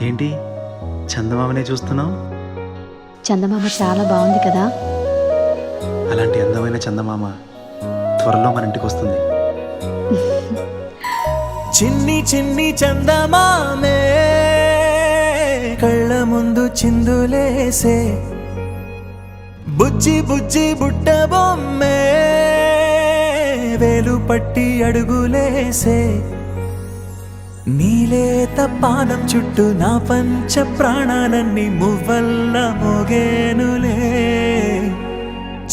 ఏంటి చందమామనే చూస్తున్నావు? చందమామ చాలా బాగుంది కదా. అలాంటి అందమైన చందమామ త్వరలో మన ఇంటికి వస్తుంది. చిన్ని చిన్ని చందమామే కళ్ళ ముందు చిందులేసే, బుజ్జి బుజ్జి బుట్ట బొమ్మే వేలు పట్టి అడుగులేసే, నీలేత పానం చుట్టూ నా పంచ ప్రాణాలన్నీ మువ్వల్ల మోగేనులే.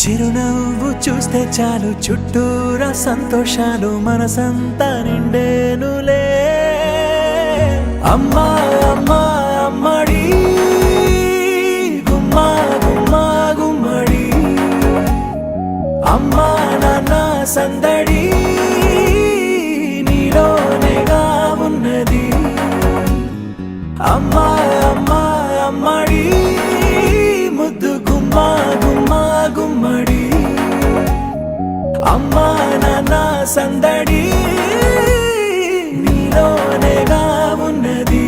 చిరునవ్వు చూస్తే చాలు చుట్టూరా సంతోషాలు మనసంతా నిండేనులే. అమ్మా అమ్మా అమ్మడి గుమ్మా గుమ్మా గుమ్మడి, అమ్మా నాన్న సందడి నీలోనేగా ఉన్నది. అమ్మా అమ్మా అమ్మడి ముద్దు గుమ్మా గుమ్మా గుమ్మడి, అమ్మా నాన్న సందడి నీలోనేగా ఉన్నది.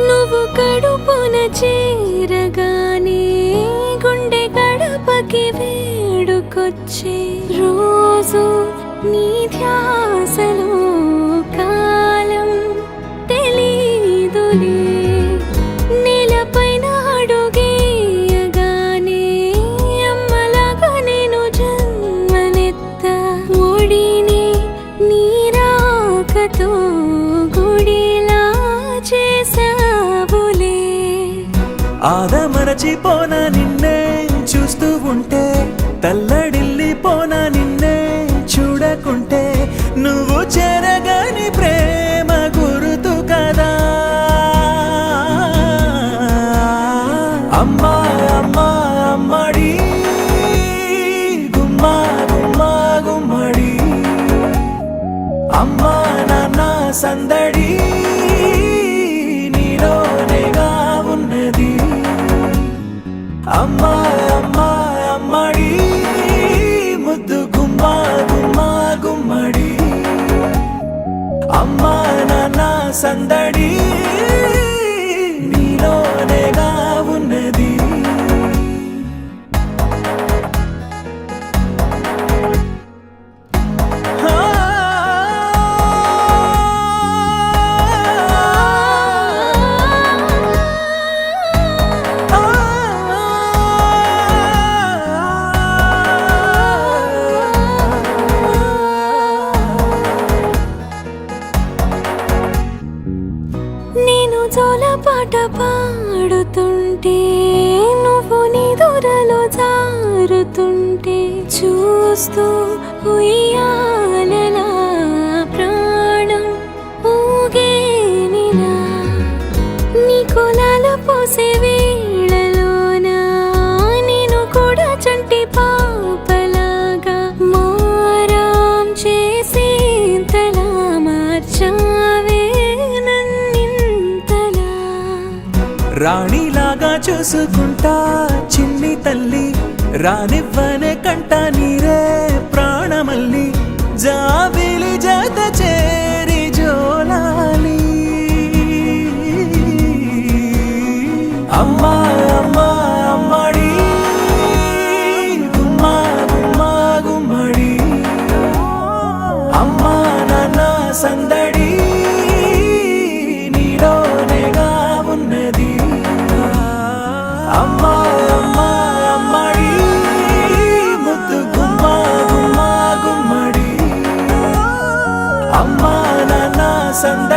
నువ్వు కడుపున చేరగానే గుండె గడపకి వేడుకొచ్చే, రోజు నీ ధ్యాసలో కాలం తెలీదులే. నేలపైన అడుగేయగానే అమ్మలాగా నేను జన్మనెత్త, ఒడిని నీ రాకతో గుడిలా చేసావులే. ఆదమరచిపోనా నిన్నే చూస్తూ ఉంటే, తల్లడిల్లిపోనా నిన్నే చూడకుంటే, నువ్వు చెరగని ప్రేమ గురుతు కదా. అమ్మా అమ్మా అమ్మడి గుమ్మా గుమ్మా గుమ్మడి, అమ్మా నాన్న సందడి నీలోనేగా ఉన్నది. అమ్మా అమ్మా అమ్మడి ముద్దు గుమ్మా గుమ్మా గుమ్మడి, అమ్మా నాన్న సందడి నీలోనేగా ఉన్నది. నేను జోలపాట పాడుతుంటే, నువ్వు నీ దూరలో జారుతుంటే, చూస్తూ ఉయ్యాలలా ప్రాణం ఊగేనిలా. నీ కులాల పోసే వేళలోన నేను కూడా చంటి పాపలాగా మారాం చేసేంతలా మార్చావే. రాణిలాగా చూసుకుంటా చిన్ని తల్లి, రానివ్వనే కంట నీరే ప్రాణమల్లి, జాబిలి జత చేరి జోలాలి. అమ్మా అమ్మా అమ్మడి గుమ్మా గుమ్మా గుమ్మడి, అమ్మా నాన్న సందడి నీలోనేగా ఉన్నది. అమ్మా అమ్మా అమ్మడి ముద్దు గుమ్మా గుమ్మా గుమ్మడి, అమ్మా నాన్న సందడి